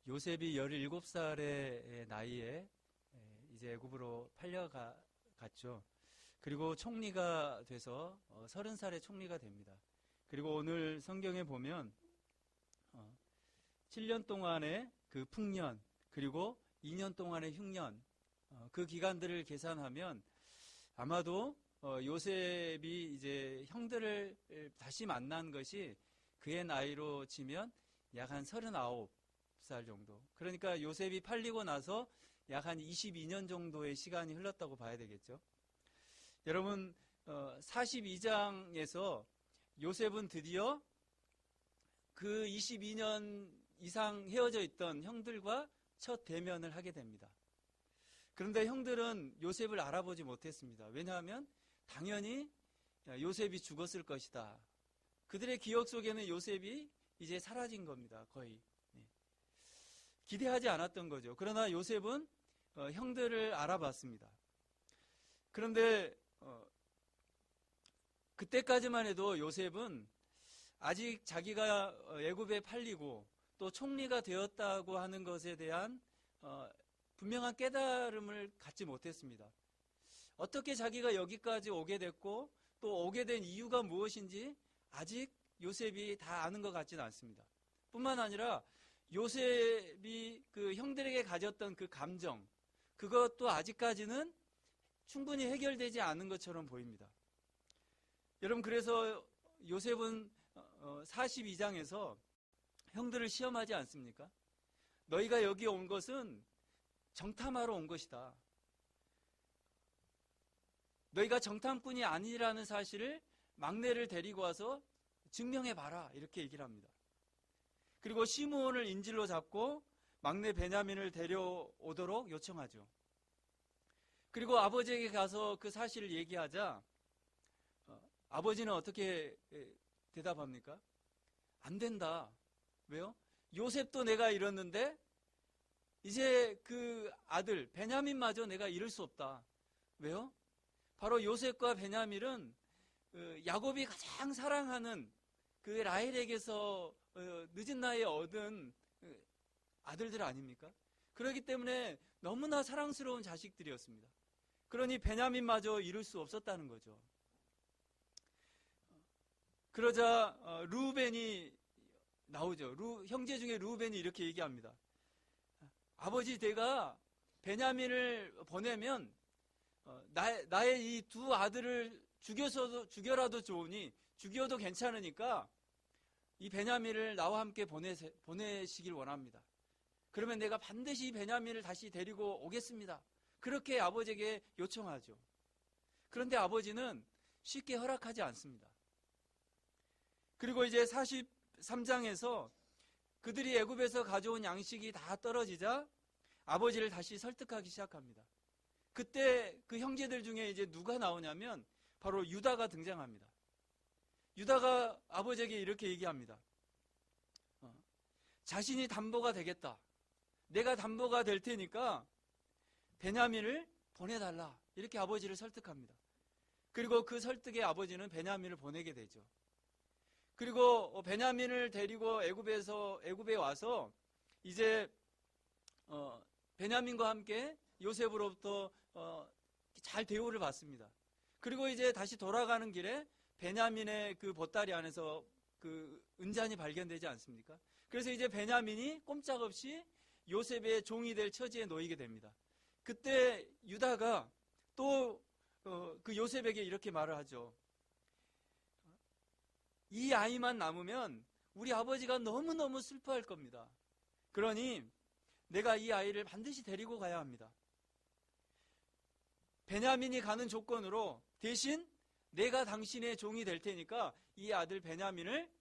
요셉이 17살의 나이에 이제 애굽으로 팔려갔죠. 그리고 총리가 돼서 30살에 총리가 됩니다. 그리고 오늘 성경에 보면 7년 동안의 그 풍년, 그리고 2년 동안의 흉년, 그 기간들을 계산하면 아마도 요셉이 이제 형들을 다시 만난 것이 그의 나이로 치면 약 한 39살 정도. 그러니까 요셉이 팔리고 나서 약 한 22년 정도의 시간이 흘렀다고 봐야 되겠죠. 여러분, 42장에서 요셉은 드디어 그 22년 이상 헤어져 있던 형들과 첫 대면을 하게 됩니다. 그런데 형들은 요셉을 알아보지 못했습니다. 왜냐하면 당연히 요셉이 죽었을 것이다. 그들의 기억 속에는 요셉이 이제 사라진 겁니다. 거의. 기대하지 않았던 거죠. 그러나 요셉은 형들을 알아봤습니다. 그런데 그때까지만 해도 요셉은 아직 자기가 애굽에 팔리고 또 총리가 되었다고 하는 것에 대한 분명한 깨달음을 갖지 못했습니다. 어떻게 자기가 여기까지 오게 됐고 또 오게 된 이유가 무엇인지 아직 요셉이 다 아는 것 같지는 않습니다. 뿐만 아니라 요셉이 그 형들에게 가졌던 그 감정, 그것도 아직까지는 충분히 해결되지 않은 것처럼 보입니다. 여러분, 그래서 요셉은 42장에서 형들을 시험하지 않습니까? 너희가 여기 온 것은 정탐하러 온 것이다. 너희가 정탐꾼이 아니라는 사실을 막내를 데리고 와서 증명해봐라, 이렇게 얘기를 합니다. 그리고 시므온을 인질로 잡고 막내 베냐민을 데려오도록 요청하죠. 그리고 아버지에게 가서 그 사실을 얘기하자 아버지는 어떻게 대답합니까? 안 된다. 왜요? 요셉도 내가 잃었는데 이제 그 아들 베냐민마저 내가 잃을 수 없다. 왜요? 바로 요셉과 베냐민은 야곱이 가장 사랑하는 그 라헬에게서 늦은 나이에 얻은 아들들 아닙니까? 그렇기 때문에 너무나 사랑스러운 자식들이었습니다. 그러니 베냐민마저 잃을 수 없었다는 거죠. 그러자 르우벤이 나오죠. 형제 중에 르우벤이 이렇게 얘기합니다. 아버지, 내가 베냐민을 보내면 나의 이 두 아들을 죽여라도 좋으니, 죽여도 괜찮으니까 이 베냐민을 나와 함께 보내시길 원합니다. 그러면 내가 반드시 이 베냐민을 다시 데리고 오겠습니다. 그렇게 아버지에게 요청하죠. 그런데 아버지는 쉽게 허락하지 않습니다. 그리고 이제 43장에서 그들이 애굽에서 가져온 양식이 다 떨어지자 아버지를 다시 설득하기 시작합니다. 그때 그 형제들 중에 이제 누가 나오냐면 바로 유다가 등장합니다. 유다가 아버지에게 이렇게 얘기합니다. 자신이 담보가 되겠다. 내가 담보가 될 테니까 베냐민을 보내달라. 이렇게 아버지를 설득합니다. 그리고 그 설득에 아버지는 베냐민을 보내게 되죠. 그리고 베냐민을 데리고 애굽에 와서 이제 베냐민과 함께 요셉으로부터 잘 대우를 받습니다. 그리고 이제 다시 돌아가는 길에 베냐민의 그 보따리 안에서 그 은잔이 발견되지 않습니까? 그래서 이제 베냐민이 꼼짝없이 요셉의 종이 될 처지에 놓이게 됩니다. 그때 유다가 또 그 요셉에게 이렇게 말을 하죠. 이 아이만 남으면 우리 아버지가 너무너무 슬퍼할 겁니다. 그러니 내가 이 아이를 반드시 데리고 가야 합니다. 베냐민이 가는 조건으로 대신 내가 당신의 종이 될 테니까 이 아들 베냐민을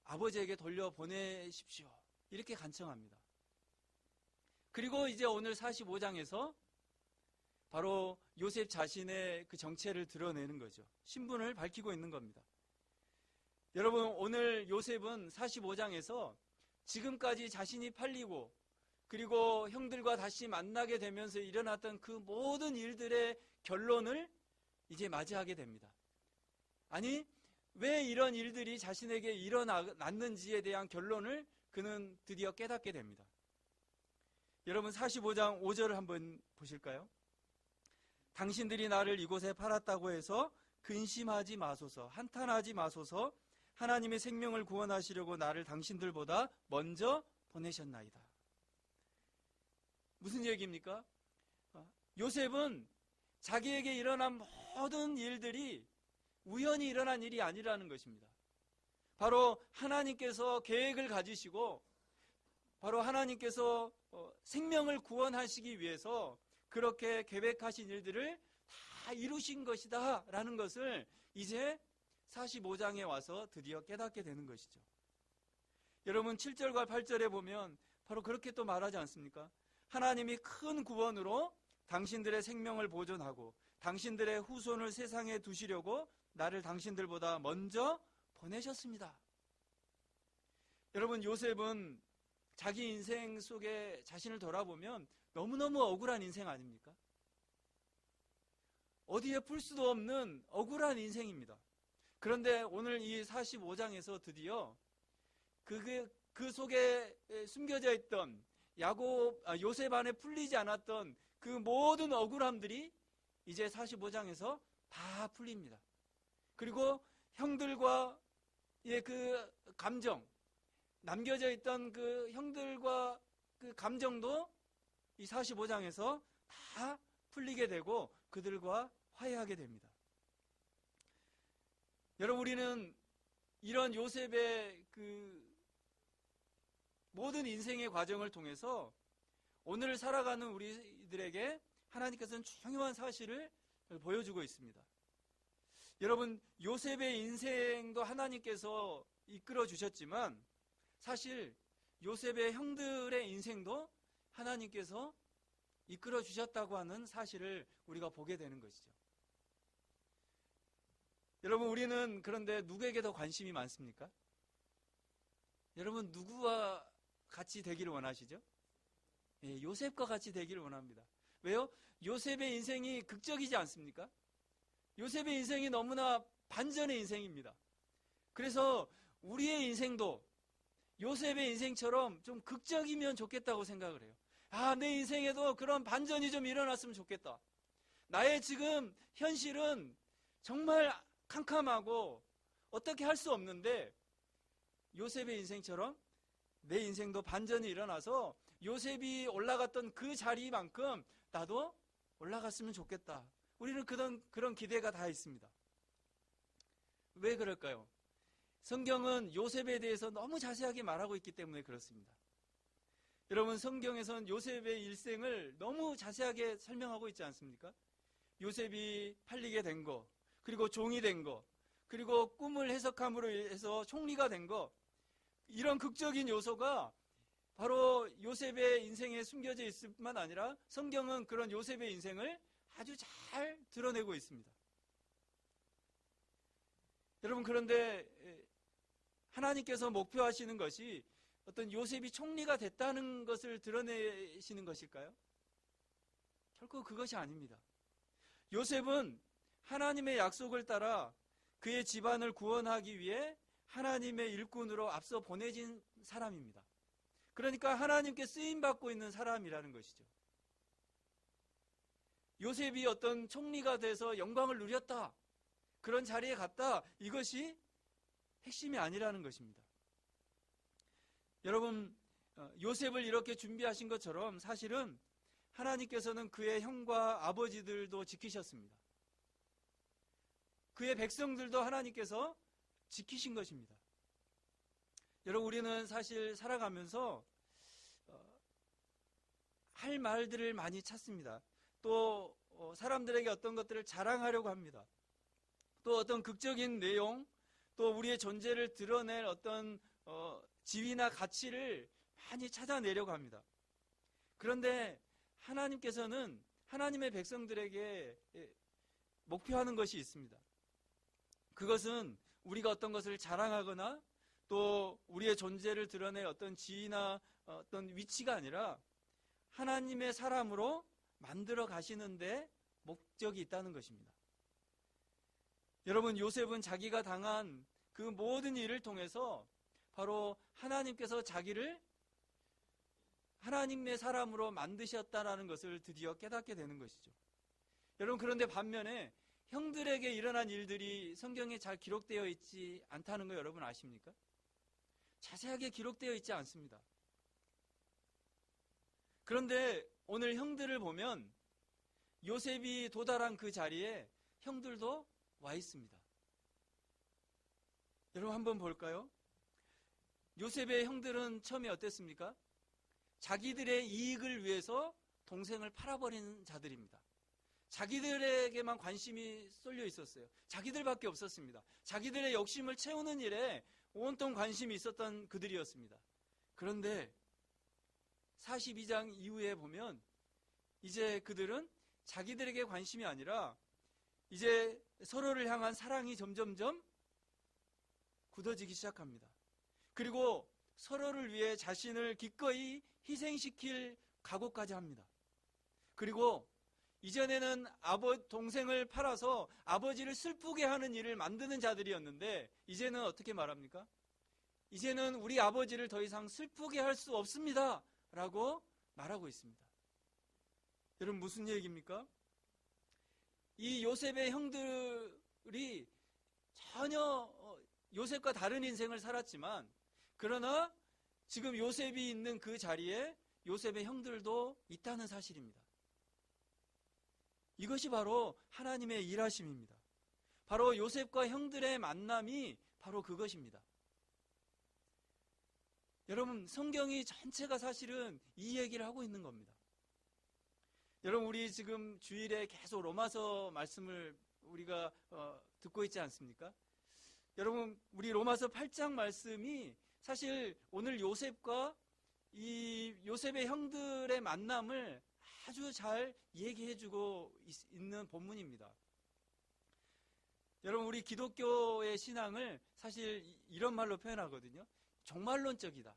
아버지에게 돌려보내십시오. 이렇게 간청합니다. 그리고 이제 오늘 45장에서 바로 요셉 자신의 그 정체를 드러내는 거죠. 신분을 밝히고 있는 겁니다. 여러분, 오늘 요셉은 45장에서 지금까지 자신이 팔리고 그리고 형들과 다시 만나게 되면서 일어났던 그 모든 일들의 결론을 이제 맞이하게 됩니다. 아니, 왜 이런 일들이 자신에게 일어났는지에 대한 결론을 그는 드디어 깨닫게 됩니다. 여러분 45장 5절을 한번 보실까요? 당신들이 나를 이곳에 팔았다고 해서 근심하지 마소서, 한탄하지 마소서. 하나님의 생명을 구원하시려고 나를 당신들보다 먼저 보내셨나이다. 무슨 얘기입니까? 요셉은 자기에게 일어난 모든 일들이 우연히 일어난 일이 아니라는 것입니다. 바로 하나님께서 계획을 가지시고 바로 하나님께서 생명을 구원하시기 위해서 그렇게 계획하신 일들을 다 이루신 것이다 라는 것을 이제 45장에 와서 드디어 깨닫게 되는 것이죠. 여러분 7절과 8절에 보면 바로 그렇게 또 말하지 않습니까? 하나님이 큰 구원으로 당신들의 생명을 보존하고 당신들의 후손을 세상에 두시려고 나를 당신들보다 먼저 보내셨습니다. 여러분 요셉은 자기 인생 속에 자신을 돌아보면 너무너무 억울한 인생 아닙니까? 어디에 풀 수도 없는 억울한 인생입니다. 그런데 오늘 이 45장에서 드디어 그 속에 숨겨져 있던 요셉 안에 풀리지 않았던 그 모든 억울함들이 이제 45장에서 다 풀립니다. 그리고 형들과의 그 감정, 남겨져 있던 그 형들과 그 감정도 이 45장에서 다 풀리게 되고 그들과 화해하게 됩니다. 여러분 우리는 이런 요셉의 그 모든 인생의 과정을 통해서 오늘 살아가는 우리들에게 하나님께서는 중요한 사실을 보여주고 있습니다. 여러분 요셉의 인생도 하나님께서 이끌어 주셨지만 사실 요셉의 형들의 인생도 하나님께서 이끌어 주셨다고 하는 사실을 우리가 보게 되는 것이죠. 여러분 우리는 그런데 누구에게 더 관심이 많습니까? 여러분 누구와 같이 되기를 원하시죠? 예, 요셉과 같이 되기를 원합니다. 왜요? 요셉의 인생이 극적이지 않습니까? 요셉의 인생이 너무나 반전의 인생입니다. 그래서 우리의 인생도 요셉의 인생처럼 좀 극적이면 좋겠다고 생각을 해요. 내 인생에도 그런 반전이 좀 일어났으면 좋겠다. 나의 지금 현실은 정말 캄캄하고 어떻게 할 수 없는데 요셉의 인생처럼 내 인생도 반전이 일어나서 요셉이 올라갔던 그 자리만큼 나도 올라갔으면 좋겠다. 우리는 그런 기대가 다 있습니다. 왜 그럴까요? 성경은 요셉에 대해서 너무 자세하게 말하고 있기 때문에 그렇습니다. 여러분 성경에서는 요셉의 일생을 너무 자세하게 설명하고 있지 않습니까? 요셉이 팔리게 된 거, 그리고 종이 된 거, 그리고 꿈을 해석함으로 해서 총리가 된 거, 이런 극적인 요소가 바로 요셉의 인생에 숨겨져 있을 뿐만 아니라 성경은 그런 요셉의 인생을 아주 잘 드러내고 있습니다. 여러분 그런데 하나님께서 목표하시는 것이 어떤 요셉이 총리가 됐다는 것을 드러내시는 것일까요? 결코 그것이 아닙니다. 요셉은 하나님의 약속을 따라 그의 집안을 구원하기 위해 하나님의 일꾼으로 앞서 보내진 사람입니다. 그러니까 하나님께 쓰임받고 있는 사람이라는 것이죠. 요셉이 어떤 총리가 돼서 영광을 누렸다, 그런 자리에 갔다, 이것이 핵심이 아니라는 것입니다. 여러분 요셉을 이렇게 준비하신 것처럼 사실은 하나님께서는 그의 형과 아버지들도 지키셨습니다. 그의 백성들도 하나님께서 지키신 것입니다. 여러분 우리는 사실 살아가면서 할 말들을 많이 찾습니다. 또 사람들에게 어떤 것들을 자랑하려고 합니다. 또 어떤 극적인 내용, 또 우리의 존재를 드러낼 어떤 지위나 가치를 많이 찾아내려고 합니다. 그런데 하나님께서는 하나님의 백성들에게 목표하는 것이 있습니다. 그것은 우리가 어떤 것을 자랑하거나 또 우리의 존재를 드러낼 어떤 지위나 어떤 위치가 아니라 하나님의 사람으로 만들어 가시는데 목적이 있다는 것입니다. 여러분 요셉은 자기가 당한 그 모든 일을 통해서 바로 하나님께서 자기를 하나님의 사람으로 만드셨다라는 것을 드디어 깨닫게 되는 것이죠. 여러분, 그런데 반면에 형들에게 일어난 일들이 성경에 잘 기록되어 있지 않다는 거 여러분 아십니까? 자세하게 기록되어 있지 않습니다. 그런데 오늘 형들을 보면 요셉이 도달한 그 자리에 형들도 와 있습니다. 여러분 한번 볼까요? 요셉의 형들은 처음에 어땠습니까? 자기들의 이익을 위해서 동생을 팔아버리는 자들입니다. 자기들에게만 관심이 쏠려 있었어요. 자기들밖에 없었습니다. 자기들의 욕심을 채우는 일에 온통 관심이 있었던 그들이었습니다. 그런데 42장 이후에 보면 이제 그들은 자기들에게 관심이 아니라 이제 서로를 향한 사랑이 점점점 굳어지기 시작합니다. 그리고 서로를 위해 자신을 기꺼이 희생시킬 각오까지 합니다. 그리고 이전에는 동생을 팔아서 아버지를 슬프게 하는 일을 만드는 자들이었는데 이제는 어떻게 말합니까? 이제는 우리 아버지를 더 이상 슬프게 할 수 없습니다 라고 말하고 있습니다. 여러분 무슨 얘기입니까? 이 요셉의 형들이 전혀 요셉과 다른 인생을 살았지만 그러나 지금 요셉이 있는 그 자리에 요셉의 형들도 있다는 사실입니다. 이것이 바로 하나님의 일하심입니다. 바로 요셉과 형들의 만남이 바로 그것입니다. 여러분 성경이 전체가 사실은 이 얘기를 하고 있는 겁니다. 여러분 우리 지금 주일에 계속 로마서 말씀을 우리가 듣고 있지 않습니까? 여러분 우리 로마서 8장 말씀이 사실 오늘 요셉과 이 요셉의 형들의 만남을 아주 잘 얘기해주고 있는 본문입니다. 여러분 우리 기독교의 신앙을 사실 이런 말로 표현하거든요. 종말론적이다.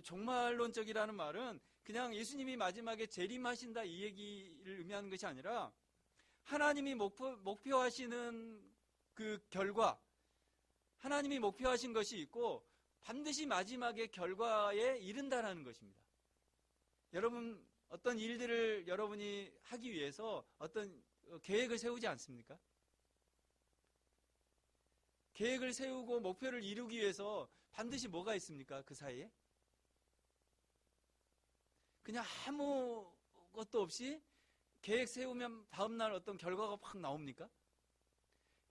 종말론적이라는 말은 그냥 예수님이 마지막에 재림하신다 이 얘기를 의미하는 것이 아니라 하나님이 목표하시는 그 결과, 하나님이 목표하신 것이 있고 반드시 마지막에 결과에 이른다라는 것입니다. 여러분 어떤 일들을 여러분이 하기 위해서 어떤 계획을 세우지 않습니까? 계획을 세우고 목표를 이루기 위해서 반드시 뭐가 있습니까? 그 사이에? 그냥 아무것도 없이 계획 세우면 다음날 어떤 결과가 확 나옵니까?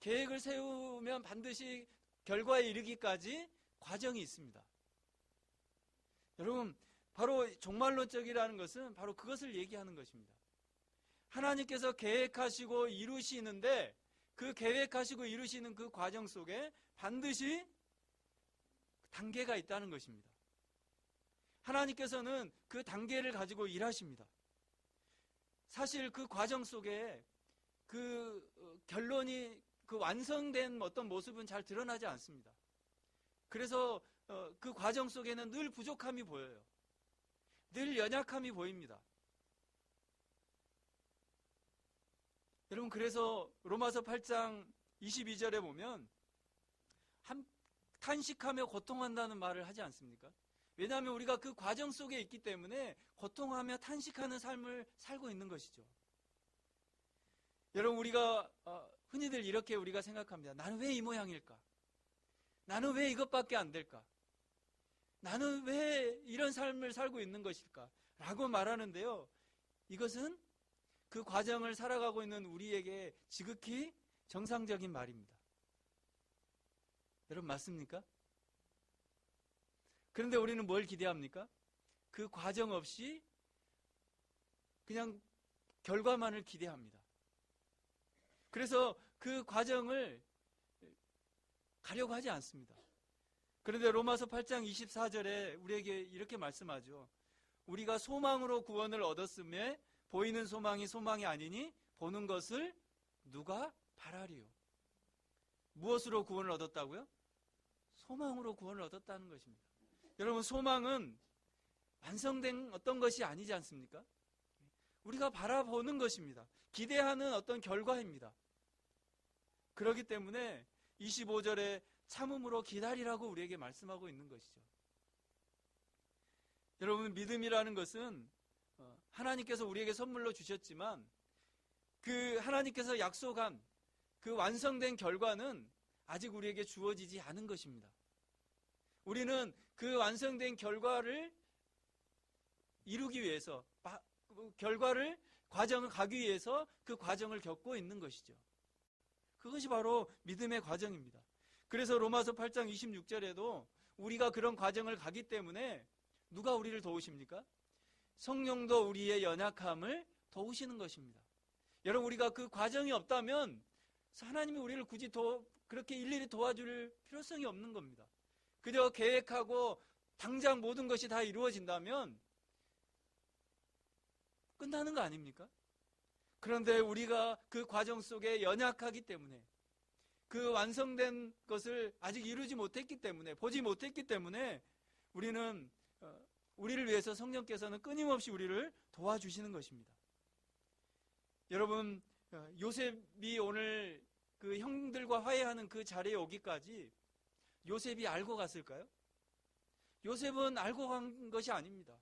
계획을 세우면 반드시 결과에 이르기까지 과정이 있습니다. 여러분 바로 종말론적이라는 것은 바로 그것을 얘기하는 것입니다. 하나님께서 계획하시고 이루시는데 그 계획하시고 이루시는 그 과정 속에 반드시 단계가 있다는 것입니다. 하나님께서는 그 단계를 가지고 일하십니다. 사실 그 과정 속에 그 결론이 그 완성된 어떤 모습은 잘 드러나지 않습니다. 그래서 그 과정 속에는 늘 부족함이 보여요. 늘 연약함이 보입니다. 여러분 그래서 로마서 8장 22절에 보면 탄식하며 고통한다는 말을 하지 않습니까? 왜냐하면 우리가 그 과정 속에 있기 때문에 고통하며 탄식하는 삶을 살고 있는 것이죠. 여러분 우리가 흔히들 이렇게 우리가 생각합니다. 나는 왜 이 모양일까? 나는 왜 이것밖에 안 될까? 나는 왜 이런 삶을 살고 있는 것일까? 라고 말하는데요. 이것은 그 과정을 살아가고 있는 우리에게 지극히 정상적인 말입니다. 여러분 맞습니까? 그런데 우리는 뭘 기대합니까? 그 과정 없이 그냥 결과만을 기대합니다. 그래서 그 과정을 가려고 하지 않습니다. 그런데 로마서 8장 24절에 우리에게 이렇게 말씀하죠. 우리가 소망으로 구원을 얻었음에 보이는 소망이 소망이 아니니 보는 것을 누가 바라리요. 무엇으로 구원을 얻었다고요? 소망으로 구원을 얻었다는 것입니다. 여러분 소망은 완성된 어떤 것이 아니지 않습니까? 우리가 바라보는 것입니다. 기대하는 어떤 결과입니다. 그렇기 때문에 25절에 참음으로 기다리라고 우리에게 말씀하고 있는 것이죠. 여러분, 믿음이라는 것은 하나님께서 우리에게 선물로 주셨지만 그 하나님께서 약속한 그 완성된 결과는 아직 우리에게 주어지지 않은 것입니다. 우리는 그 완성된 결과를 이루기 위해서, 과정을 가기 위해서 그 과정을 겪고 있는 것이죠. 그것이 바로 믿음의 과정입니다. 그래서 로마서 8장 26절에도 우리가 그런 과정을 가기 때문에 누가 우리를 도우십니까? 성령도 우리의 연약함을 도우시는 것입니다. 여러분, 우리가 그 과정이 없다면 하나님이 우리를 굳이 그렇게 일일이 도와줄 필요성이 없는 겁니다. 그저 계획하고 당장 모든 것이 다 이루어진다면 끝나는 거 아닙니까? 그런데 우리가 그 과정 속에 연약하기 때문에, 그 완성된 것을 아직 이루지 못했기 때문에, 보지 못했기 때문에 우리를 위해서 성령께서는 끊임없이 우리를 도와주시는 것입니다. 여러분, 요셉이 오늘 그 형들과 화해하는 그 자리에 오기까지 요셉이 알고 갔을까요? 요셉은 알고 간 것이 아닙니다.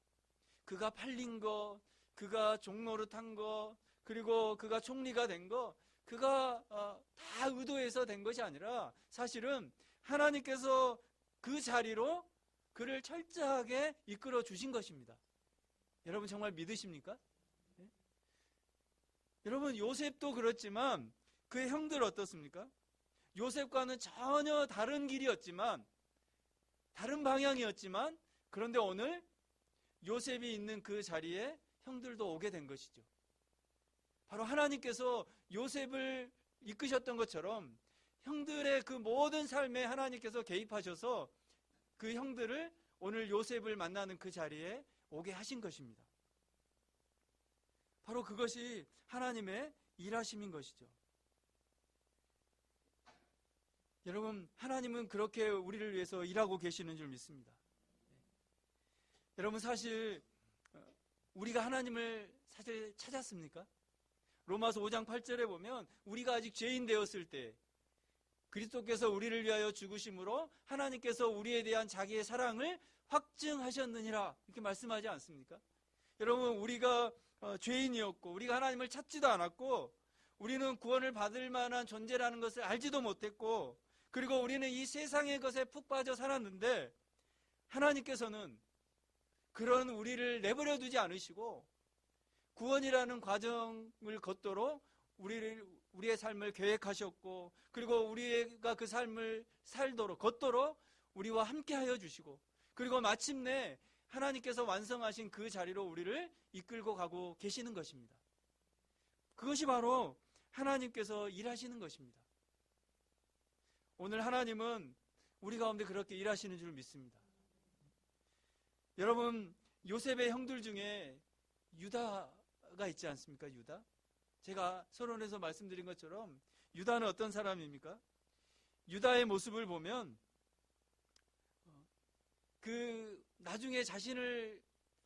그가 팔린 거, 그가 종노릇한 거, 그리고 그가 총리가 된 거, 그가 다 의도해서 된 것이 아니라 사실은 하나님께서 그 자리로 그를 철저하게 이끌어 주신 것입니다. 여러분, 정말 믿으십니까? 네? 여러분, 요셉도 그렇지만 그의 형들 어떻습니까? 요셉과는 전혀 다른 길이었지만, 다른 방향이었지만, 그런데 오늘 요셉이 있는 그 자리에 형들도 오게 된 것이죠. 바로 하나님께서 요셉을 이끄셨던 것처럼 형들의 그 모든 삶에 하나님께서 개입하셔서 그 형들을 오늘 요셉을 만나는 그 자리에 오게 하신 것입니다. 바로 그것이 하나님의 일하심인 것이죠. 여러분, 하나님은 그렇게 우리를 위해서 일하고 계시는 줄 믿습니다. 여러분, 사실 우리가 하나님을 사실 찾았습니까? 로마서 5장 8절에 보면 우리가 아직 죄인 되었을 때 그리스도께서 우리를 위하여 죽으심으로 하나님께서 우리에 대한 자기의 사랑을 확증하셨느니라, 이렇게 말씀하지 않습니까? 여러분, 우리가 죄인이었고 우리가 하나님을 찾지도 않았고 우리는 구원을 받을 만한 존재라는 것을 알지도 못했고, 그리고 우리는 이 세상의 것에 푹 빠져 살았는데 하나님께서는 그런 우리를 내버려 두지 않으시고 구원이라는 과정을 걷도록 우리의 삶을 계획하셨고, 그리고 우리가 그 삶을 걷도록 우리와 함께 하여 주시고, 그리고 마침내 하나님께서 완성하신 그 자리로 우리를 이끌고 가고 계시는 것입니다. 그것이 바로 하나님께서 일하시는 것입니다. 오늘 하나님은 우리 가운데 그렇게 일하시는 줄 믿습니다. 여러분, 요셉의 형들 중에 유다가 있지 않습니까? 유다? 제가 서론에서 말씀드린 것처럼 유다는 어떤 사람입니까? 유다의 모습을 보면 나중에 자신을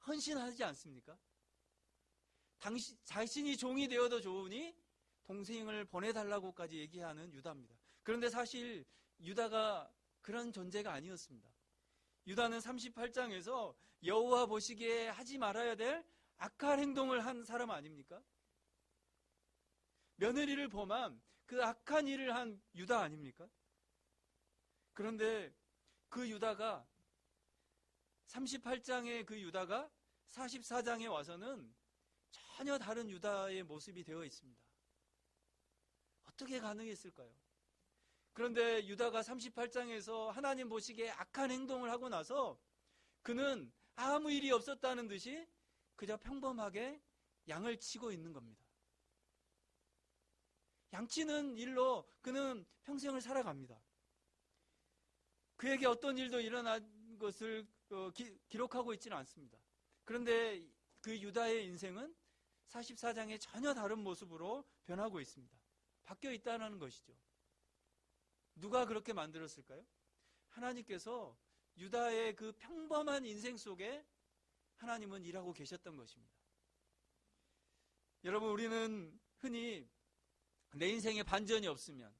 헌신하지 않습니까? 자신이 종이 되어도 좋으니 동생을 보내달라고까지 얘기하는 유다입니다. 그런데 사실 유다가 그런 존재가 아니었습니다. 유다는 38장에서 여호와 보시기에 하지 말아야 될 악한 행동을 한 사람 아닙니까? 며느리를 범한 그 악한 일을 한 유다 아닙니까? 그런데 그 유다가 38장의 그 유다가 44장에 와서는 전혀 다른 유다의 모습이 되어 있습니다. 어떻게 가능했을까요? 그런데 유다가 38장에서 하나님 보시기에 악한 행동을 하고 나서 그는 아무 일이 없었다는 듯이 그저 평범하게 양을 치고 있는 겁니다. 양치는 일로 그는 평생을 살아갑니다. 그에게 어떤 일도 일어난 것을 기록하고 있지는 않습니다. 그런데 그 유다의 인생은 44장에 전혀 다른 모습으로 변하고 있습니다. 바뀌어 있다는 것이죠. 누가 그렇게 만들었을까요? 하나님께서 유다의 그 평범한 인생 속에 하나님은 일하고 계셨던 것입니다. 여러분, 우리는 흔히 내 인생에 반전이 없으면,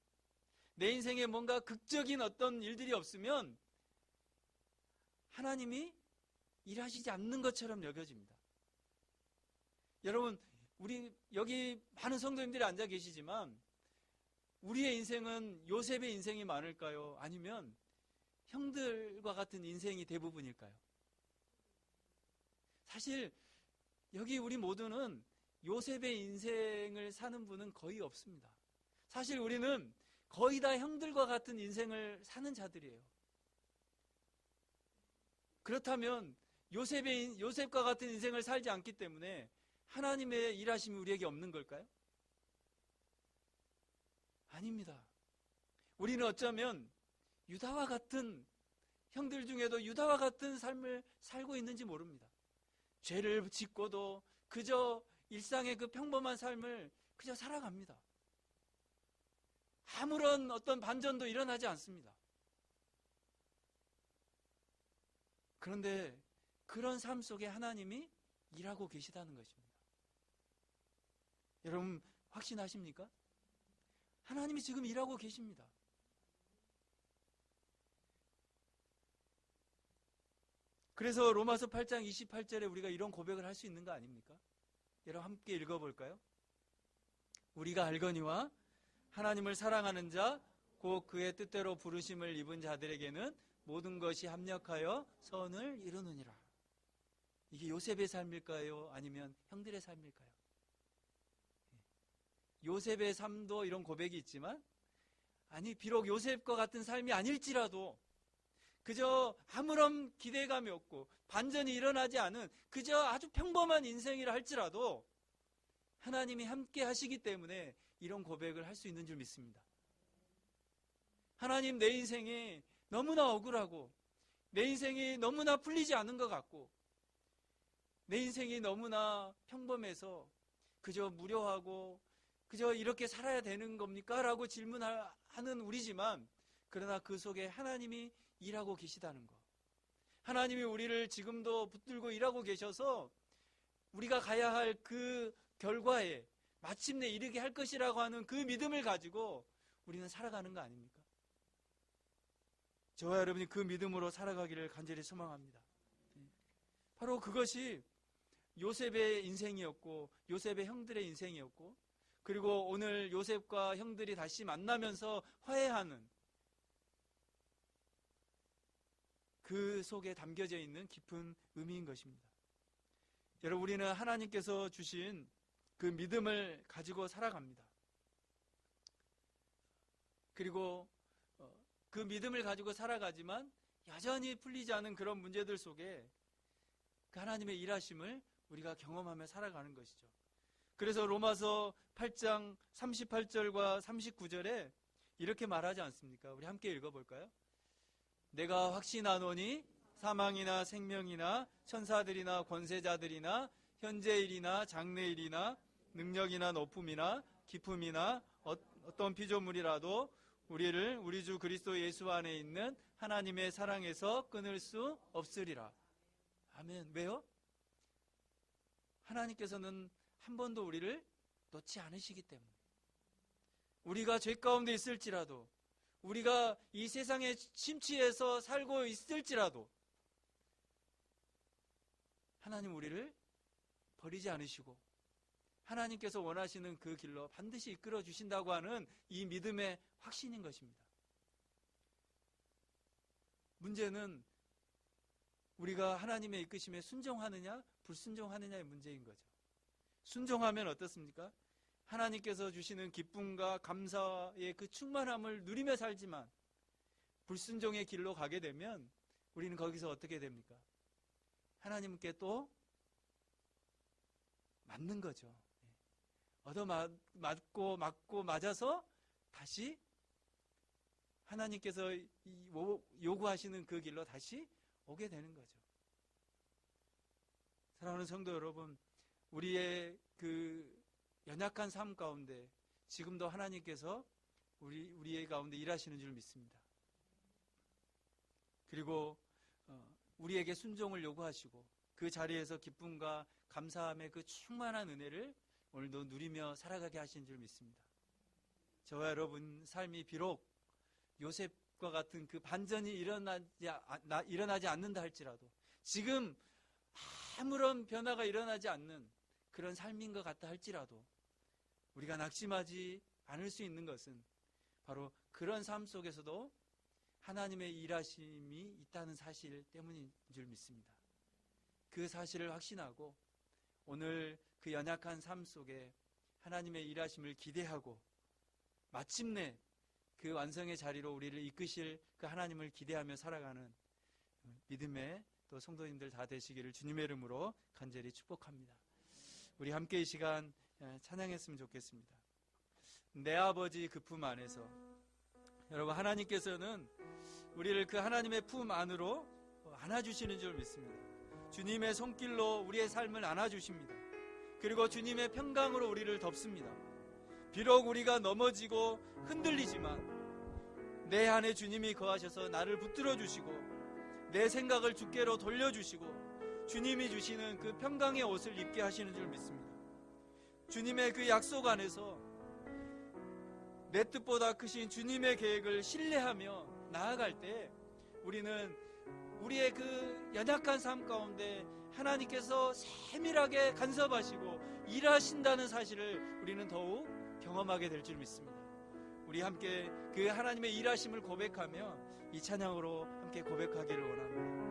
내 인생에 뭔가 극적인 어떤 일들이 없으면 하나님이 일하시지 않는 것처럼 여겨집니다. 여러분, 우리 여기 많은 성도님들이 앉아 계시지만 우리의 인생은 요셉의 인생이 많을까요? 아니면 형들과 같은 인생이 대부분일까요? 사실 여기 우리 모두는 요셉의 인생을 사는 분은 거의 없습니다. 사실 우리는 거의 다 형들과 같은 인생을 사는 자들이에요. 그렇다면 요셉과 같은 인생을 살지 않기 때문에 하나님의 일하심이 우리에게 없는 걸까요? 아닙니다. 우리는 어쩌면 유다와 같은 형들 중에도 유다와 같은 삶을 살고 있는지 모릅니다. 죄를 짓고도 그저 일상의 그 평범한 삶을 그저 살아갑니다. 아무런 어떤 반전도 일어나지 않습니다. 그런데 그런 삶 속에 하나님이 일하고 계시다는 것입니다. 여러분 확신하십니까? 하나님이 지금 일하고 계십니다. 그래서 로마서 8장 28절에 우리가 이런 고백을 할 수 있는 거 아닙니까? 여러분 함께 읽어볼까요? 우리가 알거니와 하나님을 사랑하는 자 곧 그의 뜻대로 부르심을 입은 자들에게는 모든 것이 합력하여 선을 이루느니라. 이게 요셉의 삶일까요? 아니면 형들의 삶일까요? 요셉의 삶도 이런 고백이 있지만 아니 비록 요셉과 같은 삶이 아닐지라도 그저 아무런 기대감이 없고 반전이 일어나지 않은 그저 아주 평범한 인생이라 할지라도 하나님이 함께 하시기 때문에 이런 고백을 할 수 있는 줄 믿습니다. 하나님, 내 인생이 너무나 억울하고 내 인생이 너무나 풀리지 않은 것 같고 내 인생이 너무나 평범해서 그저 무료하고 그저 이렇게 살아야 되는 겁니까? 라고 질문하는 우리지만 그러나 그 속에 하나님이 일하고 계시다는 것, 하나님이 우리를 지금도 붙들고 일하고 계셔서 우리가 가야 할 그 결과에 마침내 이르게 할 것이라고 하는 그 믿음을 가지고 우리는 살아가는 거 아닙니까? 저와 여러분이 그 믿음으로 살아가기를 간절히 소망합니다. 바로 그것이 요셉의 인생이었고 요셉의 형들의 인생이었고 그리고 오늘 요셉과 형들이 다시 만나면서 화해하는 그 속에 담겨져 있는 깊은 의미인 것입니다. 여러분, 우리는 하나님께서 주신 그 믿음을 가지고 살아갑니다. 그리고 그 믿음을 가지고 살아가지만 여전히 풀리지 않은 그런 문제들 속에 그 하나님의 일하심을 우리가 경험하며 살아가는 것이죠. 그래서 로마서 8장 38절과 39절에 이렇게 말하지 않습니까? 우리 함께 읽어볼까요? 내가 확신하노니 사망이나 생명이나 천사들이나 권세자들이나 현재일이나 장래일이나 능력이나 높음이나 기품이나 어떤 피조물이라도 우리를 우리 주 그리스도 예수 안에 있는 하나님의 사랑에서 끊을 수 없으리라. 아멘. 왜요? 하나님께서는 한 번도 우리를 놓지 않으시기 때문에. 우리가 죄 가운데 있을지라도 우리가 이 세상의 심취해서 살고 있을지라도 하나님 우리를 버리지 않으시고 하나님께서 원하시는 그 길로 반드시 이끌어 주신다고 하는 이 믿음의 확신인 것입니다. 문제는 우리가 하나님의 이끄심에 순종하느냐 불순종하느냐의 문제인 거죠. 순종하면 어떻습니까? 하나님께서 주시는 기쁨과 감사의 그 충만함을 누리며 살지만 불순종의 길로 가게 되면 우리는 거기서 어떻게 됩니까? 하나님께 또 맞는 거죠. 얻어맞고 맞아서 다시 하나님께서 요구하시는 그 길로 다시 오게 되는 거죠. 사랑하는 성도 여러분, 우리의 그 연약한 삶 가운데 지금도 하나님께서 우리의 가운데 일하시는 줄 믿습니다. 그리고 우리에게 순종을 요구하시고 그 자리에서 기쁨과 감사함의 그 충만한 은혜를 오늘도 누리며 살아가게 하신 줄 믿습니다. 저와 여러분 삶이 비록 요셉과 같은 그 반전이 일어나지 않는다 할지라도 지금 아무런 변화가 일어나지 않는 그런 삶인 것 같다 할지라도 우리가 낙심하지 않을 수 있는 것은 바로 그런 삶 속에서도 하나님의 일하심이 있다는 사실 때문인 줄 믿습니다. 그 사실을 확신하고 오늘 그 연약한 삶 속에 하나님의 일하심을 기대하고 마침내 그 완성의 자리로 우리를 이끄실 그 하나님을 기대하며 살아가는 믿음의 또 성도님들 다 되시기를 주님의 이름으로 간절히 축복합니다. 우리 함께 이 시간 찬양했으면 좋겠습니다. 내 아버지 그 품 안에서. 여러분, 하나님께서는 우리를 그 하나님의 품 안으로 안아주시는 줄 믿습니다. 주님의 손길로 우리의 삶을 안아주십니다. 그리고 주님의 평강으로 우리를 덮습니다. 비록 우리가 넘어지고 흔들리지만 내 안에 주님이 거하셔서 나를 붙들어 주시고 내 생각을 주께로 돌려주시고 주님이 주시는 그 평강의 옷을 입게 하시는 줄 믿습니다. 주님의 그 약속 안에서 내 뜻보다 크신 주님의 계획을 신뢰하며 나아갈 때 우리는 우리의 그 연약한 삶 가운데 하나님께서 세밀하게 간섭하시고 일하신다는 사실을 우리는 더욱 경험하게 될 줄 믿습니다. 우리 함께 그 하나님의 일하심을 고백하며 이 찬양으로 함께 고백하기를 원합니다.